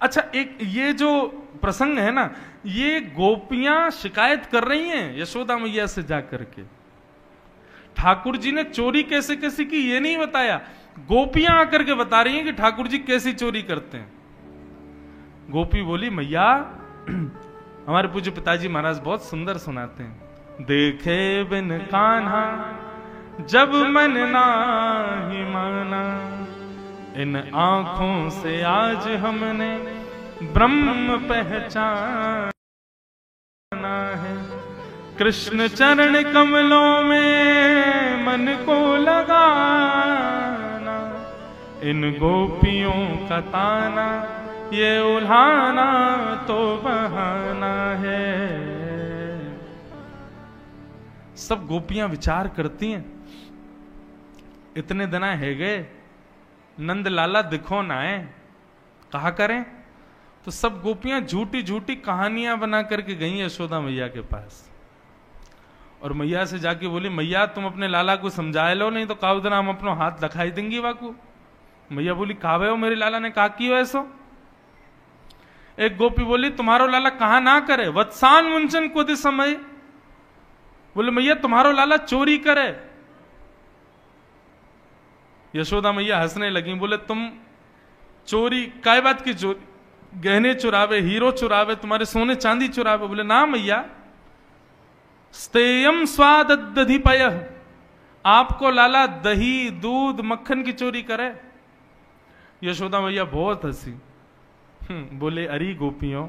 अच्छा, एक ये जो प्रसंग है ना, ये गोपियां शिकायत कर रही हैं यशोदा मैया से जाकर के। ठाकुर जी ने चोरी कैसे कैसे की ये नहीं बताया, गोपियां आकर के बता रही हैं कि ठाकुर जी कैसी चोरी करते हैं। गोपी बोली, मैया हमारे पूज्य पिताजी महाराज बहुत सुंदर सुनाते हैं। देखे बिन कान्हा जब मन नाही माना, इन आंखों से आज हमने ब्रह्म पहचाना है। कृष्ण चरण कमलों में मन को लगाना, इन गोपियों का ताना ये उल्हाना तो बहाना है। सब गोपियां विचार करती हैं, इतने दिन है गए, नंद लाला दिखो ना है, कहा करें। तो सब गोपियां झूठी झूठी कहानियां बना करके गई यशोदा मैया के पास, और मैया से जाके बोली, मैया तुम अपने लाला को समझा लो, नहीं तो काउ दिन हम अपनो हाथ दिखाई देंगी वाकू। मैया बोली, कावे हो, मेरे लाला ने कहा की हो ऐसो। एक गोपी बोली, तुम्हारो लाला कहा ना करे, वत्सान मुंचन को दे समय। बोले, मैया तुम्हारो लाला चोरी करे। यशोदा मैया हंसने लगी, बोले, तुम चोरी काय बात की चोरी, गहने चुरावे, हीरो चुरावे, तुम्हारे सोने चांदी चुरावे। बोले, ना मैया, स्तेयम स्वाद दधिपय, आपको लाला दही दूध मक्खन की चोरी करे। यशोदा मैया बहुत हंसी, बोले, अरे गोपियों,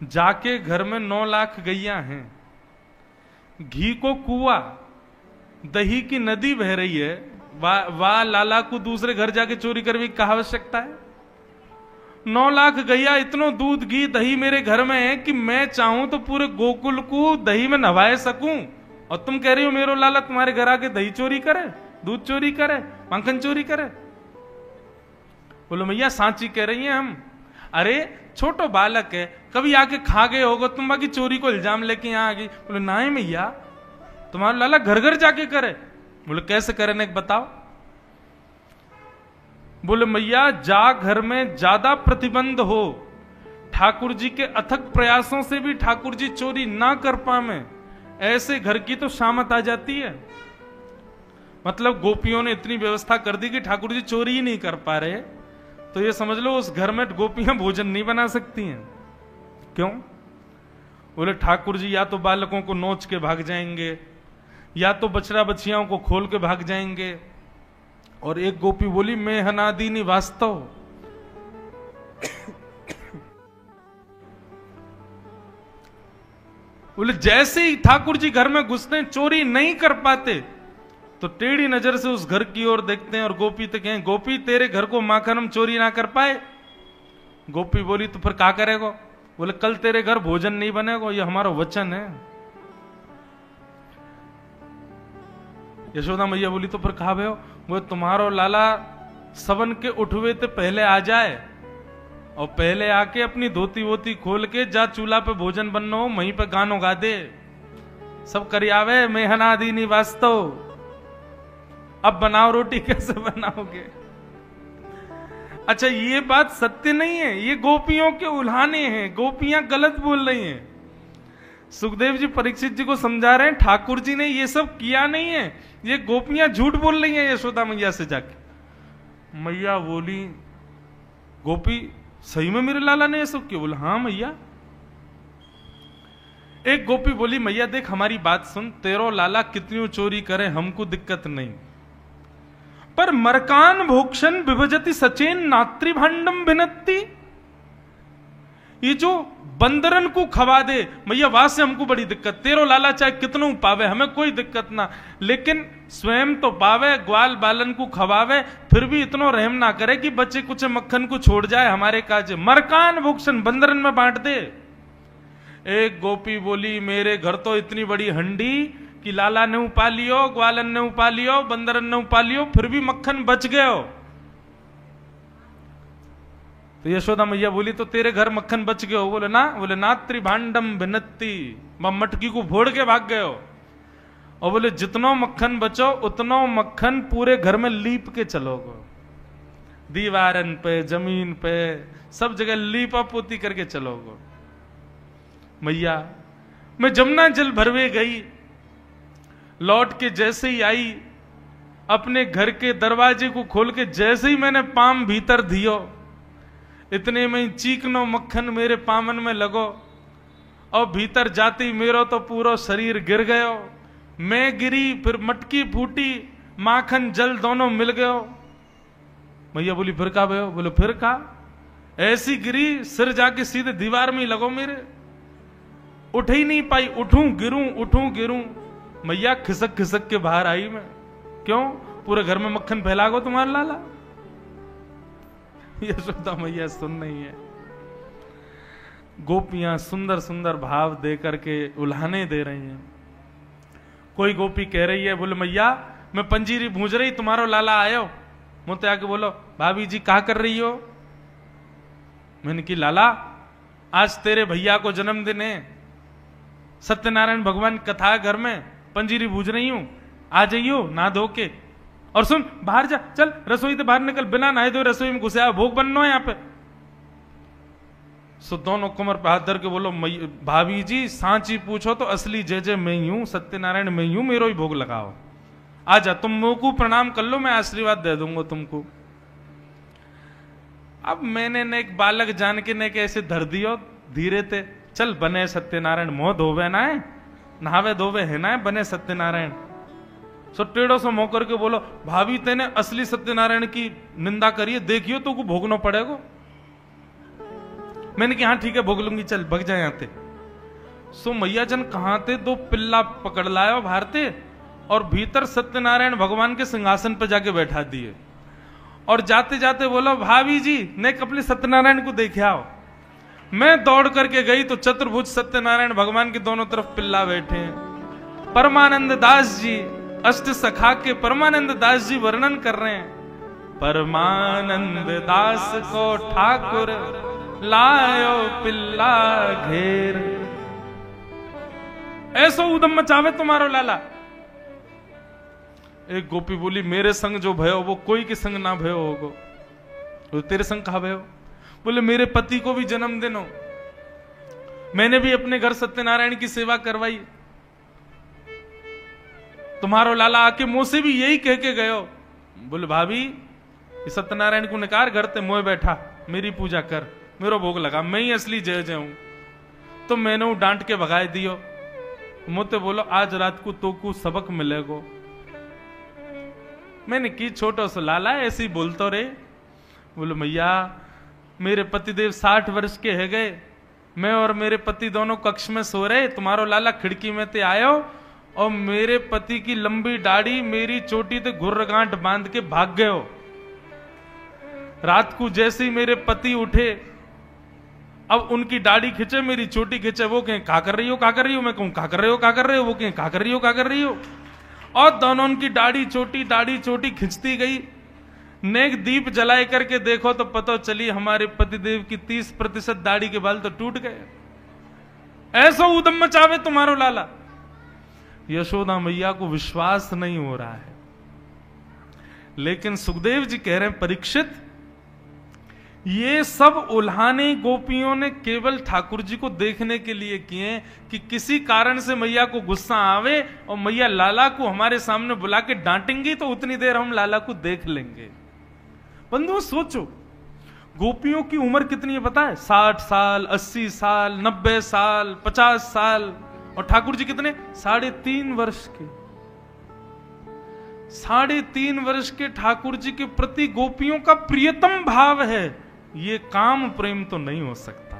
जाके घर में 9 लाख गैया हैं, घी को कुआ, दही की नदी बह रही है, वाह लाला को दूसरे घर जाके चोरी करने की क्या आवश्यकता है। 9 लाख गैया, इतनो दूध घी दही मेरे घर में है कि मैं चाहूं तो पूरे गोकुल को दही में नहवाए सकूं, और तुम कह रही हो मेरो लाला तुम्हारे घर आके दही चोरी करे, दूध चोरी करे, मक्खन चोरी करे। बोलो, मैया सांची कह रही हैं हम। अरे छोटो बालक है, कभी आके खा गए होगो, तुम बाकी चोरी को इल्जाम लेके यहां आ गई। बोले, ना है मैया, तुम्हारा लाला घर घर जाके करे। बोले, कैसे करे ने बताओ। बोले, मैया जा घर में ज्यादा प्रतिबंध हो, ठाकुर जी के अथक प्रयासों से भी ठाकुर जी चोरी ना कर पावे, ऐसे घर की तो शामत आ जाती है। मतलब गोपियों ने इतनी व्यवस्था कर दी कि ठाकुर जी चोरी ही नहीं कर पा रहे, तो ये समझ लो उस घर में गोपियां भोजन नहीं बना सकती हैं। क्यों? बोले, ठाकुर जी या तो बालकों को नोच के भाग जाएंगे, या तो बछड़ा बछियाओं को खोल के भाग जाएंगे। और एक गोपी बोली, मैं हनादीनी वास्तव। बोले, जैसे ही ठाकुर जी घर में घुसते चोरी नहीं कर पाते, तो टेढ़ी नजर से उस घर की ओर देखते हैं और गोपी तो कहें, गोपी तेरे घर को माखन हम चोरी ना कर पाए। गोपी बोली, तो फिर क्या करेगो। बोले, कल तेरे घर भोजन नहीं बनेगा, ये हमारा वचन है। यशोदा मैया बोली, तो फिर कहा भे हो। वो तुम्हारो लाला सबन के उठवे ते पहले आ जाए, और पहले आके अपनी धोती वोती खोल के जा चूल्हा पे भोजन बनना हो, वहीं पे गानो गा दे, सब करियावे, मैं हनादीनी वास्तव। अब बनाओ रोटी, कैसे बनाओगे। अच्छा, ये बात सत्य नहीं है, ये गोपियों के उल्हाने हैं, गोपियां गलत बोल रही हैं। सुखदेव जी परीक्षित जी को समझा रहे हैं, ठाकुर जी ने ये सब किया नहीं है, ये गोपियां झूठ बोल रही हैं यशोदा मैया से जाके। मैया बोली, गोपी सही में मेरे लाला ने ये सब किया। बोला, हाँ मैया। एक गोपी बोली, मैया देख हमारी बात सुन, तेरो लाला कितनी चोरी करे हमको दिक्कत नहीं, पर मरकान भोक्षण विभजति सचेन नात्री भांडम भिनत्ति। ये जो बंदरन को खवा दे मैया, वहां से हमको बड़ी दिक्कत। तेरो लाला चाहे कितनों पावे, हमें कोई दिक्कत ना, लेकिन स्वयं तो पावे, ग्वाल बालन को खवावे, फिर भी इतनो रहम ना करे कि बच्चे कुछ मक्खन को छोड़ जाए हमारे काज। मरकान भोक्षण बंदरन में बांट दे। एक गोपी बोली, मेरे घर तो इतनी बड़ी हंडी कि लाला ने उपा लियो, ग्वालन ने उपा लियो, बंदरन ने उपा लियो, फिर भी मक्खन बच गयो। तो यशोदा मैया बोली, तो तेरे घर मक्खन बच गयो। बोले, ना। बोले, नात्री भांडम भिन्नति, मटकी को फोड़ के भाग गयो। और बोले, जितनो मक्खन बचो उतनो मक्खन पूरे घर में लीप के चलोगे, दीवारन पे, जमीन पे, सब जगह लीपा पोती करके चलोगे। मैया मैं जमुना जल भरवे गई, लौट के जैसे ही आई, अपने घर के दरवाजे को खोल के जैसे ही मैंने पाम भीतर दियो, इतने में ही चीकनो मक्खन मेरे पामन में लगो, और भीतर जाते ही मेरा तो पूरा शरीर गिर गयो। मैं गिरी, फिर मटकी फूटी, माखन जल दोनों मिल गयो। मैया बोली फिर का भयो? बोले फिर का, ऐसी गिरी सिर जाके सीधे दीवार में ही लगो मेरे, उठ ही नहीं पाई, उठूं गिरूं उठूं गिरूं। मैया खिसक खिसक के बाहर आई मैं। क्यों? पूरे घर में मक्खन फैला गो तुम्हारा लाला। यशोदा मैया सुन नहीं है। गोपियां सुंदर सुंदर भाव दे करके उल्हाने दे रही हैं। कोई गोपी कह रही है, बोले मैया मैं पंजीरी भूंज रही, तुम्हारो लाला आयो। मुझे आके बोलो भाभी जी क्या कर रही हो? मैंने की लाला आज तेरे भैया को जन्मदिन है, सत्यनारायण भगवान कथा घर में, पंजीरी भूज रही हूं, आ जाइयो ना धो के। और सुन बाहर जा, चल रसोई से बाहर निकल, बिना नहाए धोए रसोई में घुसे, भोग बनना है यहाँ पे। सो दोनों कमर पे हाथ धर के बोलो भाभी जी सांची पूछो तो असली जय जय मैं ही हूं, सत्यनारायण मैं ही हूं, मेरो ही भोग लगाओ। आजा तुम मुंह को प्रणाम कर लो, मैं आशीर्वाद दे दूंगा तुमको। अब मैंने ने एक बालक जान के ने कैसे धर दियो धीरे थे, चल बने सत्यनारायण, मोह धोवे ना है, नहावे धोवे है ना, बने सत्यनारायण। सो टेढ़ो से मोह करके बोलो भाभी तेने असली सत्यनारायण की निंदा करिए, देखियो तो को भोगना पड़ेगा। मैंने कहा हाँ ठीक है भोग लूंगी, चल भग जाए यहाँ थे। सो मैया जन कहां थे, दो पिल्ला पकड़ लाया भारते, और भीतर सत्यनारायण भगवान के सिंहासन पर जाके बैठा दिए। और जाते जाते बोलो भाभी जी ने कपले सत्यनारायण को देखे आओ। मैं दौड़ करके गई तो चतुर्भुज सत्यनारायण भगवान के दोनों तरफ पिल्ला बैठे हैं। परमानंद दास जी, अष्ट सखा के परमानंद दास जी वर्णन कर रहे हैं, परमानंद दास को ठाकुर लायो पिल्ला घेर, ऐसो उदम मचावे तुम्हारो लाला। एक गोपी बोली मेरे संग जो भयो वो कोई के संग ना भयो होगो। तो तेरे संग कहा भयो? बोले मेरे पति को भी जन्मदिन हो, मैंने भी अपने घर सत्यनारायण की सेवा करवाई, तुम्हारो लाला आके मुंह से भी यही कह के गयो। बोले भाभी सत्यनारायण को निकार घर ते मोए बैठा, मेरी पूजा कर, मेरा भोग लगा, मैं ही असली जय जय हूं। तो मैंने वो डांट के भगाए दियो। मुझे बोलो आज रात को तो को सबक मिलेगो। मैंने की छोटो सा लाला ऐसे ही बोलतो रे। बोलो मैया मेरे पतिदेव 60 वर्ष के है गए, मैं और मेरे पति दोनों कक्ष में सो रहे, तुम्हारो लाला खिड़की में ते आयो और मेरे पति की लंबी दाढ़ी मेरी चोटी ते घुर्र गांठ बांध के भाग गयो। रात को जैसे ही मेरे पति उठे, अब उनकी दाढ़ी खिंचे, मेरी चोटी खिंचे, वो कहें क्या कर रही हो, क्या कर रही हो, मैं कहूं क्या कर रहे हो, क्या कर रहे हो, वो कहें क्या कर रही हो, क्या कर रही हो। और दोनों उनकी दाढ़ी चोटी खिंचती गई। नेक दीप जलाए करके देखो तो पता चली हमारे पतिदेव की 30% दाढ़ी के बाल तो टूट गए। ऐसा उदम मचावे तुम्हारो लाला। यशोदा मैया को विश्वास नहीं हो रहा है, लेकिन सुखदेव जी कह रहे हैं परीक्षित ये सब उल्हाने गोपियों ने केवल ठाकुर जी को देखने के लिए किए कि किसी कारण से मैया को गुस्सा आवे और मैया लाला को हमारे सामने बुला के डांटेंगी तो उतनी देर हम लाला को देख लेंगे। बंधुओं सोचो गोपियों की उम्र कितनी है पता है? 60 साल, 80 साल, 90 साल, 50 साल, और ठाकुर जी कितने? 3.5 वर्ष के। 3.5 वर्ष के ठाकुर जी के प्रति गोपियों का प्रियतम भाव है। ये काम प्रेम तो नहीं हो सकता,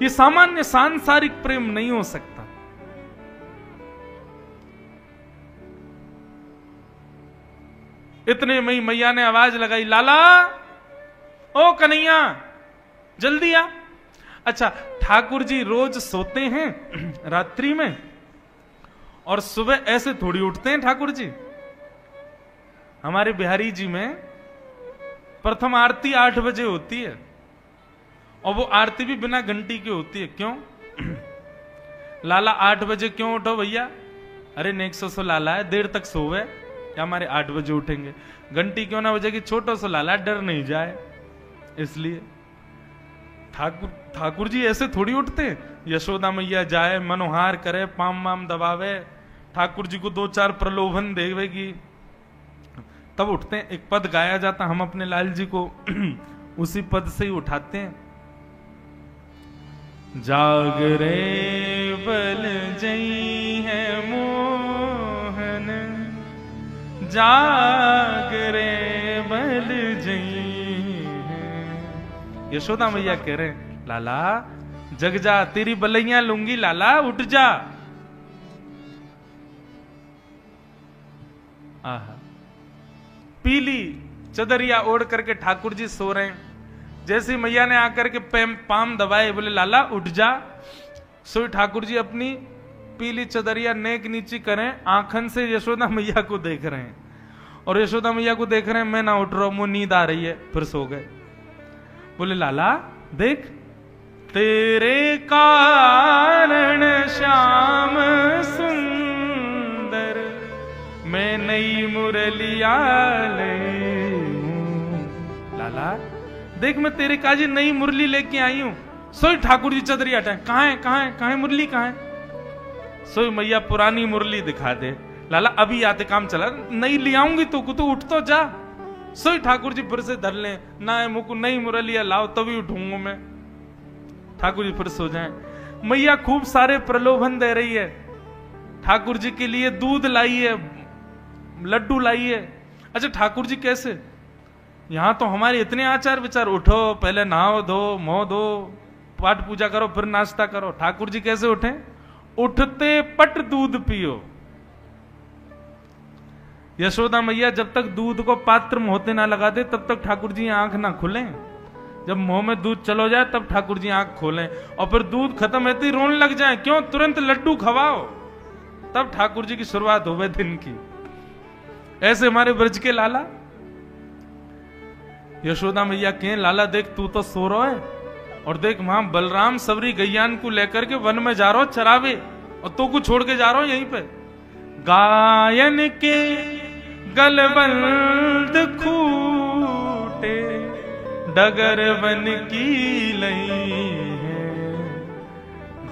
ये सामान्य सांसारिक प्रेम नहीं हो सकता। इतने में मैया ने आवाज लगाई, लाला ओ कन्हैया जल्दी आ। अच्छा ठाकुर जी रोज सोते हैं रात्रि में और सुबह ऐसे थोड़ी उठते हैं ठाकुर जी। हमारे बिहारी जी में प्रथम आरती 8 बजे होती है और वो आरती भी बिना घंटी की होती है। क्यों? लाला 8 बजे क्यों उठो भैया? अरे नेक्सो सो लाला है, देर तक सोवे, या हमारे 8 बजे उठेंगे, घंटी क्यों ना बजेगी, छोटो सा लाला डर नहीं जाए। इसलिए ठाकुर जी ऐसे थोड़ी उठते, यशोदा मैया जाए मनोहार करे, पाम वाम दबावे, ठाकुर जी को 2-4 प्रलोभन देवेगी, तब उठते हैं। एक पद गाया जाता, हम अपने लाल जी को उसी पद से ही उठाते हैं। जागरे बल जई है मोहन, जागरे बल जई है। यशोदा मैया कह रहे हैं, लाला जग जा, तेरी बलैया लूंगी, लाला उठ जा। आहा, पीली चदरिया ओढ़ करके ठाकुर जी सो रहे हैं। जैसे मैया ने आकर के पाम दबाए, बोले लाला उठ जा। सो ठाकुर जी अपनी पीली चदरिया नेक नीची करें, आंखन से यशोदा मैया को देख रहे हैं, और यशोदा मैया को देख रहे हैं, मैं ना उठ रहा हूं, मुझे नींद आ रही है, फिर सो गए। बोले लाला देख, तेरे कारण श्याम सुंदर मैं नई मुरलिया ले। लाला देख, मैं तेरे काजी नई मुरली लेके आई हूं। सोई ठाकुर जी चदरी हटाए, कहां है मुरली, कहां है? सोई मैया पुरानी मुरली दिखा दे। लाला अभी आते काम चला, नई ले आऊंगी तो उठ तो जा। सोई ठाकुर जी फिर से धर ले, ना है मुकु नई मुरलिया लाओ तभी उठूंगा मैं। ठाकुर जी फिर सो जाए। मैया खूब सारे प्रलोभन दे रही है, ठाकुर जी के लिए दूध लाई है, लड्डू लाई है। अच्छा ठाकुर जी कैसे, यहां तो हमारे इतने आचार विचार, उठो पहले नहाओ धो मुंह धो, पाठ पूजा करो, फिर नाश्ता करो। ठाकुर जी कैसे उठे, उठते पट दूध पियो। यशोदा मैया जब तक दूध को पात्र में होते ना लगा दे, तब तक ठाकुर जी आंख ना खुले। जब मुंह में दूध चलो जाए तब ठाकुर जी आंख खोलें, और फिर दूध खत्म होते ही रोने लग जाए, क्यों, तुरंत लड्डू खवाओ, तब ठाकुर जी की शुरुआत हो गई दिन की। ऐसे हमारे ब्रज के लाला। यशोदा मैया कहें, लाला देख तू तो सो रहा है, और देख वहां बलराम सबरी गैयान को लेकर के वन में जा रहा हो चरावे, और तो को छोड़ के जा रहा हो यहीं पे। गायन के गलबंद खूटे डगर बन की लई है।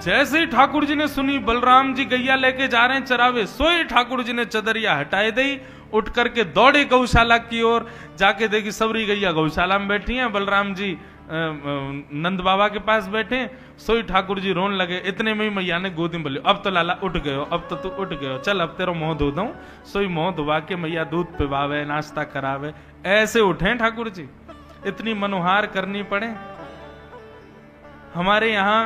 जैसे ही ठाकुर जी ने सुनी बलराम जी गैया लेके जा रहे हैं चरावे, सोए ठाकुर जी ने चदरिया हटाए दी, उठ करके दौड़े गौशाला की ओर। जाके देखी सबरी गैया गौशाला में बैठी हैं, बलराम जी नंद बाबा के पास बैठे। सोई ठाकुर जी रोन लगे। इतने में ही मैया ने गोदी में बोली, अब तो लाला उठ गए हो, अब तो तू उठ गए हो, चल अब तेरा मुंह धो दूं। सोई मुंह धुआ के मैया दूध पिवावे, नाश्ता करावे। ऐसे उठे ठाकुर जी, इतनी मनोहार करनी पड़े। हमारे यहाँ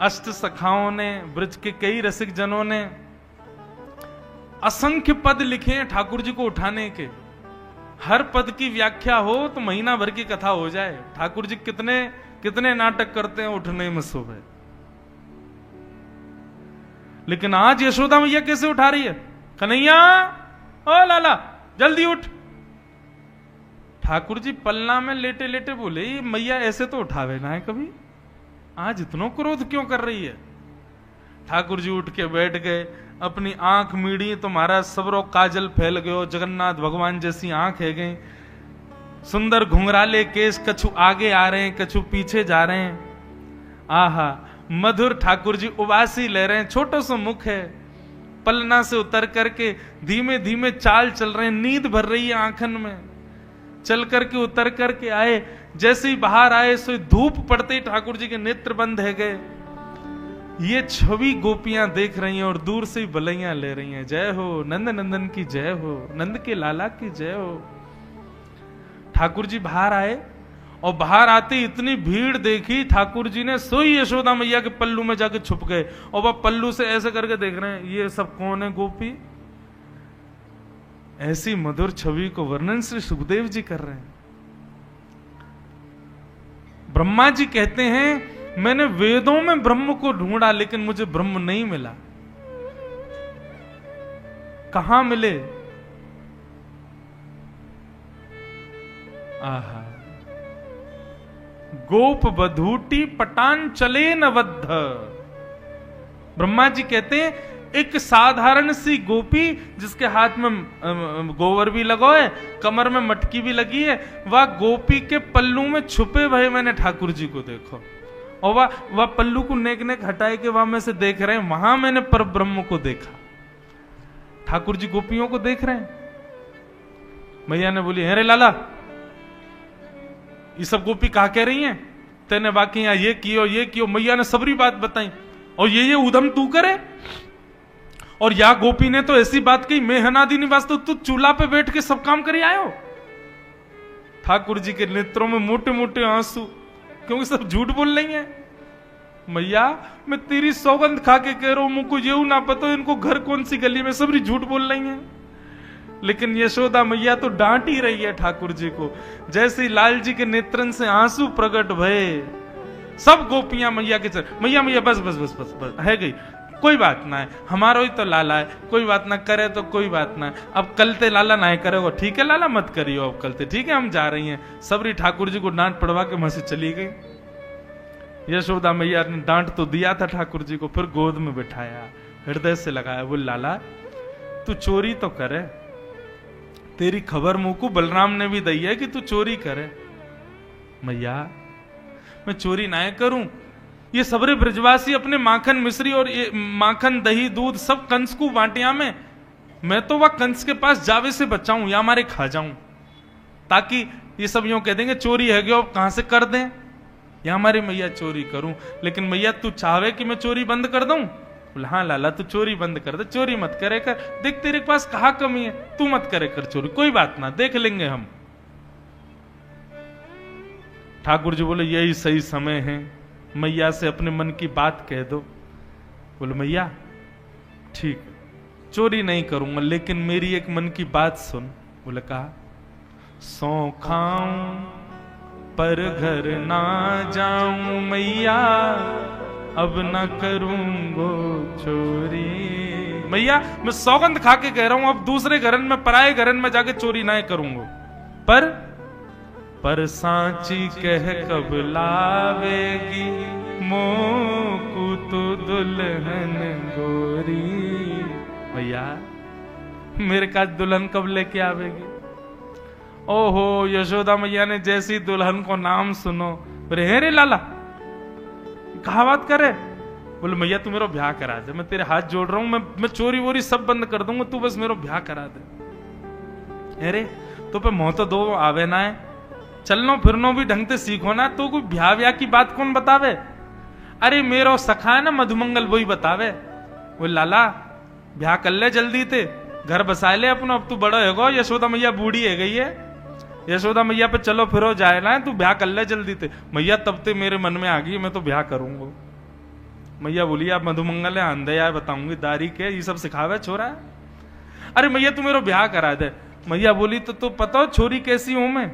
अष्ट सखाओं ने, ब्रज के कई रसिक जनों ने असंख्य पद लिखे हैं ठाकुर जी को उठाने के। हर पद की व्याख्या हो तो महीना भर की कथा हो जाए। ठाकुर जी कितने कितने नाटक करते हैं उठने में सुबह। लेकिन आज यशोदा मैया कैसे उठा रही है, कन्हैया ओ लाला जल्दी उठ। ठाकुर जी पलना में लेटे लेटे बोले, मैया ऐसे तो उठावे ना है कभी, आज इतना क्रोध क्यों कर रही है। ठाकुर जी उठ के बैठ गए, अपनी आंख मीड़ी तो महाराज सबरो काजल फैल गयो, जगन्नाथ भगवान जैसी आंख है गई। सुंदर घुंघराले केस, कछु आगे आ रहे हैं कछु पीछे जा रहे हैं। आहा मधुर ठाकुर जी उबासी ले रहे हैं, छोटो सा मुख है, पलना से उतर करके धीमे धीमे चाल चल रहे हैं, नींद भर रही है आंखन में। चल करके उतर करके आए, जैसे ही बाहर आए सो धूप पड़ते ही ठाकुर जी के नेत्र बंद है गए। ये छवि गोपियां देख रही हैं और दूर से ही बलैया ले रही हैं, जय हो नंद नंदन की जय हो, नंद के लाला की जय हो। ठाकुर जी बाहर आए और बाहर आते इतनी भीड़ देखी, ठाकुर जी ने सोई यशोदा मैया के पल्लू में जाके छुप गए और वह पल्लू से ऐसे करके देख रहे हैं, ये सब कौन है गोपी। ऐसी मधुर छवि को वर्णन श्री सुखदेव जी कर रहे हैं। ब्रह्मा जी कहते हैं, मैंने वेदों में ब्रह्म को ढूंढा लेकिन मुझे ब्रह्म नहीं मिला। कहां मिले, आहा गोप बधूटी पटान चले न बद्ध। ब्रह्मा जी कहते हैं एक साधारण सी गोपी जिसके हाथ में गोबर भी लगा है, कमर में मटकी भी लगी है, वह गोपी के पल्लू में छुपे भय मैंने ठाकुर जी को देखो, और वह पल्लू को नेक नेक हटाए के वहां में से देख रहे हैं, वहां मैंने पर ब्रह्म को देखा। ठाकुर जी गोपियों को देख रहे हैं। मैया ने बोली, अरे लाला ये सब गोपी कहा कह रही हैं, तेने बाकी यहां ये कियो। मैया ने सबरी बात बताई, और ये उधम तू करे, और या गोपी ने तो ऐसी बात कही, मैं हनादी निवास तो तू चूल्हा पे बैठ के सब काम करी आयो। ठाकुर जी के नेत्रों में मोटे मोटे आंसू, क्योंकि सब झूठ बोल रही हैं। मैया मैं तेरी सौगंध खा के कह रहा हूं, मुझको ये ना पता इनको घर कौन सी गली में, सबरी झूठ बोल रही हैं। लेकिन यशोदा मैया तो डांट ही रही है ठाकुर जी को। जैसे लाल जी के नेत्रन से आंसू प्रकट भये, सब गोपियां मैया के चल, मैया मैया बस बस बस बस बस है गई, कोई बात ना है, हमारो ही तो लाला है, कोई बात ना करे तो कोई बात ना है, अब कल ते लाला ना करेगा, ठीक है लाला मत करियो अब कल ते, ठीक है हम जा रही हैं। सबरी ठाकुर जी को डांट पड़वा के वहां से चली गई। यशोदा मैया ने डांट तो दिया था ठाकुर जी को, फिर गोद में बिठाया, हृदय से लगाया, बोल लाला तू चोरी तो करे, तेरी खबर मुंह को बलराम ने भी दी है कि तू चोरी करे। मैया मैं चोरी ना करूं, ये सबरे ब्रजवासी अपने माखन मिश्री और ये माखन दही दूध सब कंस को बांटिया में, मैं तो वह कंस के पास जावे से बचाऊं या हमारे खा जाऊं, ताकि ये सब यूं कह देंगे चोरी है गयो, कहां से कर दें, या हमारी मैया चोरी करूं। लेकिन मैया तू चाहे कि मैं चोरी बंद कर दूं? बोला हाँ लाला तू चोरी बंद कर दे, चोरी मत करे कर, देख तेरे पास कहा कमी है, तू मत करे कर चोरी, कोई बात ना देख लेंगे हम। ठाकुर जी बोले यही सही समय है, मैया से अपने मन की बात कह दो। बोले मैया ठीक चोरी नहीं करूंगा, लेकिन मेरी एक मन की बात सुन। बोले कहा, सौ खाऊं पर घर ना जाऊं मैया, अब ना करूंगो चोरी। मैया मैं सौगंध खा के कह रहा हूं, अब दूसरे घरन में पराए घरन में जाके चोरी ना करूंगो, पर सांची कह कब लावेगी मोकू तो दुल्हन गोरी। भैया मेरे का दुल्हन कब लेके आवेगी? ओहो यशोदा मैया ने जैसी दुल्हन को नाम सुनो, रे रे लाला कहा बात करे। बोले मैया तू मेरा ब्याह करा दे, मैं तेरे हाथ जोड़ रहा हूं, मैं चोरी वोरी सब बंद कर दूंगा, तू बस मेरा ब्याह करा दे। अरे तो पे मोह तो दो आवे ना है, चलनो फिरनो भी ढंग से सीखो ना, तो कोई ब्याह व्याह की बात कौन बतावे? अरे मेरो सखा है ना मधुमंगल, वही बतावे। वो लाला ब्याह कर ले जल्दी ते, घर बसा ले अपनो, अब तू बड़ा है, यशोदा मैया बूढ़ी है गई है, यशोदा मैया पे चलो फिरो जाए ना, तू ब्याह कर ले जल्दी ते। मैया तब ते मेरे मन में आ गई मैं तो ब्याह करूंगा। मैया बोली आप मधुमंगल है अंधे यार, बताऊंगी दारी के ये सब सिखावे छोरा। अरे मैया तू मेरा ब्याह करा दे। मैया बोली तो पता हो छोरी कैसी हूं मैं,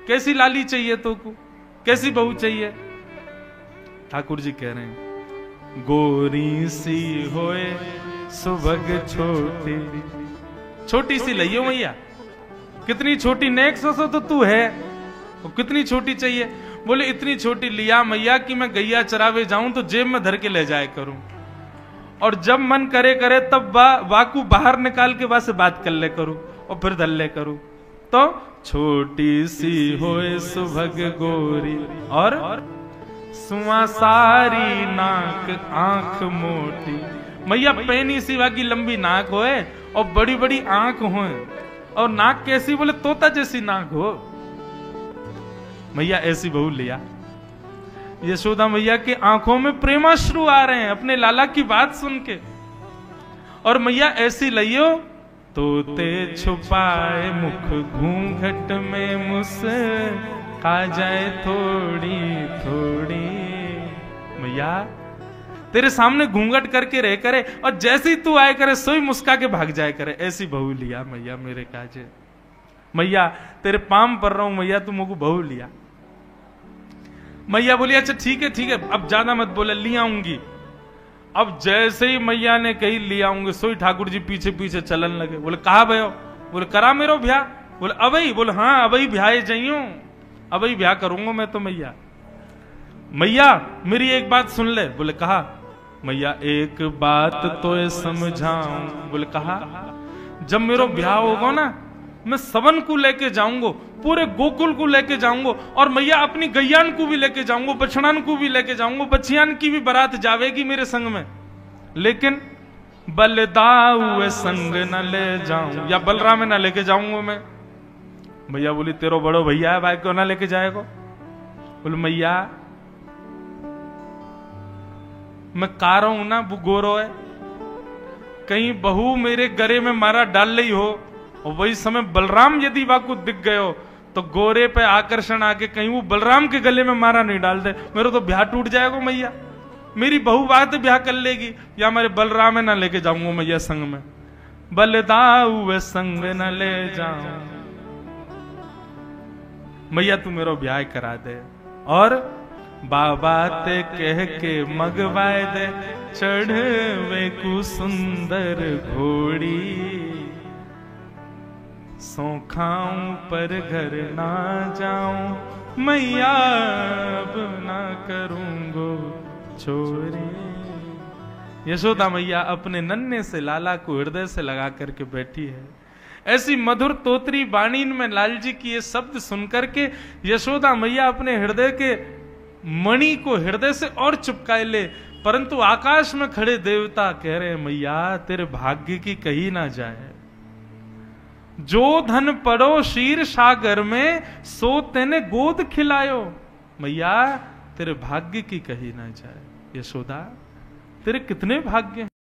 कैसी लाली चाहिए तो को, कैसी बहू चाहिए? ठाकुर जी कह रहे हैं गोरी सी होए सुभग छोटी, छोटी सी लइयो मैया, कितनी छोटी, नेक सो तो तू है, और कितनी छोटी चाहिए? बोले इतनी छोटी लिया मैया कि मैं गैया चरावे जाऊं तो जेब में धर के ले जाए करूं, और जब मन करे करे तब वाकू बाहर निकाल के वहां से बात कर ले करूं और फिर धर ले करूं। तो छोटी सी होए सुभग गोरी और सुआ सारी नाक आंख मोटी। मैया पैनी सी वाकी लंबी नाक होए और बड़ी बड़ी आंख होए, और नाक कैसी? बोले तोता जैसी नाक हो। मैया ऐसी बहू लिया। यशोदा मैया की आंखों में प्रेमाश्रु आ रहे हैं अपने लाला की बात सुन के, और मैया ऐसी लियो तोते छुपाए मुख घूंघट में मुस्का जाए थोड़ी थोड़ी। मैया तेरे सामने घूंघट करके रह करे, और जैसे ही तू आए करे सोई मुस्का के भाग जाए करे, ऐसी बहू लिया मैया मेरे काजे। मैया तेरे पाम पर रहा हूं मैया, तू मुझको बहू लिया। मैया बोली अच्छा ठीक है अब ज्यादा मत बोले, ले आऊंगी। अब जैसे ही मैया ने कही ले आऊंगी, सोई ठाकुर जी पीछे पीछे चलन लगे। बोले कहा भयो? बोले करा मेरो ब्याह। बोले अबई? बोले हाँ अबई ब्याह जाइयो, अबई ब्याह करूंगा मैं तो। मैया मेरी एक बात सुन ले। बोले कहा? मैया एक बात तो ये समझाऊं, बोले कहा, जब मेरा ब्याह होगा ना, मैं सबन को लेके जाऊंगा, पूरे गोकुल को लेके जाऊंगा, और मैया अपनी गैयान को भी लेके जाऊंगा, बछड़ान को भी लेके जाऊंगा, बच्चियान की भी बारात जावेगी मेरे संग में, लेकिन बलदाऊ संग न ले जाऊं, या बलराम में न लेके जाऊंगा मैं। मैया बोली तेरो बड़ो भैया है, भाई क्यों ना लेके जाएगा? बोले मैया मैं कारो हूं ना, वो गोरो है, कहीं बहू मेरे गरे में मारा डाल ली हो, और वही समय बलराम यदि वाकु दिख गए हो तो गोरे पे आकर्षण आके कहीं वो बलराम के गले में मारा नहीं डाल दे, मेरा तो ब्याह टूट जाएगा मैया, मेरी बहू बात ब्याह कर लेगी, या मेरे बलराम ना लेके जाऊंगा मैया संग में, बलदाऊ संग न ले जाऊं, मैया तू मेरा ब्याह करा दे, और बाबा ते कह के मगवाए दे, चढ़वे को सुंदर घोड़ी, सो खाऊं पर घर ना जाऊं, मैया अब ना करूंगो चोरी। यशोदा मैया अपने नन्हे से लाला को हृदय से लगा करके बैठी है। ऐसी मधुर तोतरी वाणी में लाल जी की ये शब्द सुनकर के यशोदा मैया अपने हृदय के मणि को हृदय से और चिपकाए ले, परंतु आकाश में खड़े देवता कह रहे मैया तेरे भाग्य की कही ना जाए, जो धन पड़ो शीर सागर में, सो तेने गोद खिलायो, मैया तेरे भाग्य की कही ना जाए। यशोदा तेरे कितने भाग्य हैं।